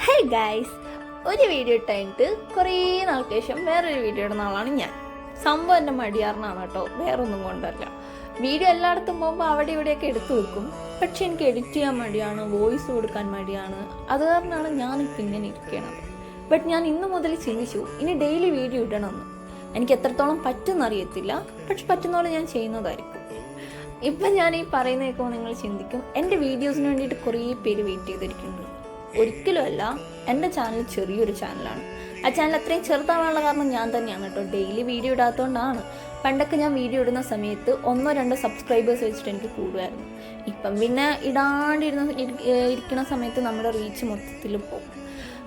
Hey guys, ഒരു video ഇട്ടായിട്ട് കുറേ നാൾക്ക് ശേഷം വേറൊരു വീഡിയോ ഇടുന്ന ആളാണ് ഞാൻ. സംഭവം എൻ്റെ മടിയാറിനാണ് കേട്ടോ, വേറൊന്നും കൊണ്ടല്ല. വീഡിയോ എല്ലായിടത്തും പോകുമ്പോൾ അവിടെ ഇവിടെയൊക്കെ എടുത്തു വെക്കും. പക്ഷെ എനിക്ക് എഡിറ്റ് ചെയ്യാൻ മടിയാണ്, വോയിസ് കൊടുക്കാൻ മടിയാണ്. അത് കാരണമാണ് ഞാനിപ്പോൾ ഇങ്ങനെ ഇരിക്കണത്. ബട്ട് ഞാൻ ഇന്ന് മുതൽ ചിന്തിച്ചു ഇനി ഡെയിലി വീഡിയോ ഇടണമെന്ന്. എനിക്ക് എത്രത്തോളം പറ്റുമെന്നറിയത്തില്ല, പക്ഷെ പറ്റുന്ന പോലെ ഞാൻ ചെയ്യുന്നതായിരിക്കും. ഇപ്പം ഞാൻ ഈ പറയുന്ന കേൾക്കുമ്പോൾ നിങ്ങൾ ചിന്തിക്കും എൻ്റെ വീഡിയോസിന് വേണ്ടിയിട്ട് കുറേ പേര് വെയിറ്റ് ചെയ്തിരിക്കുന്നുണ്ട്. ഒരിക്കലുമല്ല, എൻ്റെ ചാനൽ ചെറിയൊരു ചാനലാണ്. ആ ചാനൽ അത്രയും ചെറുതാവാനുള്ള കാരണം ഞാൻ തന്നെയാണ് കേട്ടോ. ഡെയിലി വീഡിയോ ഇടാത്തതുകൊണ്ടാണ്. പണ്ടൊക്കെ ഞാൻ വീഡിയോ ഇടുന്ന സമയത്ത് 1-2 സബ്സ്ക്രൈബേഴ്സ് വെച്ചിട്ട് എനിക്ക് കൂടുമായിരുന്നു. ഇപ്പം പിന്നെ ഇരിക്കുന്ന സമയത്ത് നമ്മുടെ റീച്ച് മൊത്തത്തിൽ പോകും.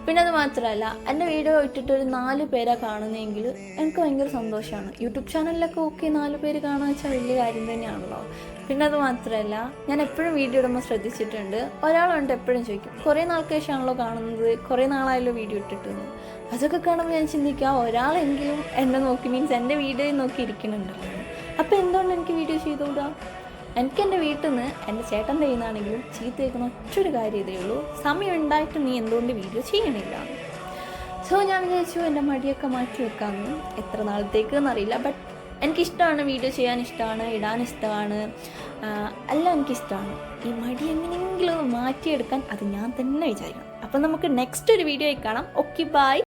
പിന്നെ അത് മാത്രമല്ല, എൻ്റെ വീഡിയോ ഇട്ടിട്ട് ഒരു 4 പേരാ കാണുന്നതെങ്കിൽ എനിക്ക് ഭയങ്കര സന്തോഷമാണ്. യൂട്യൂബ് ചാനലിലൊക്കെ 4 പേര് കാണുക വെച്ചാൽ വലിയ കാര്യം തന്നെയാണല്ലോ. പിന്നെ അത് മാത്രമല്ല, ഞാൻ എപ്പോഴും വീഡിയോ ഇടുമ്പോൾ ശ്രദ്ധിച്ചിട്ടുണ്ട്, ഒരാളുണ്ട് എപ്പോഴും ചോദിക്കും, കുറേ നാൾക്ക് ശേഷമാണല്ലോ കാണുന്നത്, കുറേ നാളായല്ലോ വീഡിയോ ഇട്ടിട്ടെന്ന്. അതൊക്കെ കാണുമ്പോൾ ഞാൻ ചിന്തിക്കുക, ഒരാളെങ്കിലും എന്നെ നോക്കി, മീൻസ് എൻ്റെ വീഡിയോ നോക്കി ഇരിക്കുന്നുണ്ടല്ലോ. അപ്പോൾ എന്തുകൊണ്ട് എനിക്ക് വീഡിയോ ചെയ്തുകൂടാ? എനിക്ക് എൻ്റെ വീട്ടിൽ നിന്ന് എൻ്റെ ചേട്ടൻ ചെയ്യുന്നതാണെങ്കിലും ചീത്ത കേൾക്കുന്ന ഒറ്റൊരു കാര്യം ഇതേ ഉള്ളൂ, സമയം ഉണ്ടായിട്ട് നീ എന്തുകൊണ്ട് വീഡിയോ ചെയ്യണില്ല. സോ ഞാൻ വിചാരിച്ചു എൻ്റെ മടിയൊക്കെ മാറ്റി വെക്കാമെന്ന്. എത്ര നാളത്തേക്ക് എന്നറിയില്ല, ബട്ട് എനിക്കിഷ്ടമാണ്, വീഡിയോ ചെയ്യാൻ ഇഷ്ടമാണ്, ഇടാൻ ഇഷ്ടമാണ്, എല്ലാം എനിക്കിഷ്ടമാണ്. ഈ മടി എങ്ങനെയെങ്കിലും ഒന്ന് മാറ്റിയെടുക്കാൻ അത് ഞാൻ തന്നെ വിചാരിക്കണം. അപ്പം നമുക്ക് നെക്സ്റ്റ് ഒരു വീഡിയോയിൽ കാണാം. Okay, by.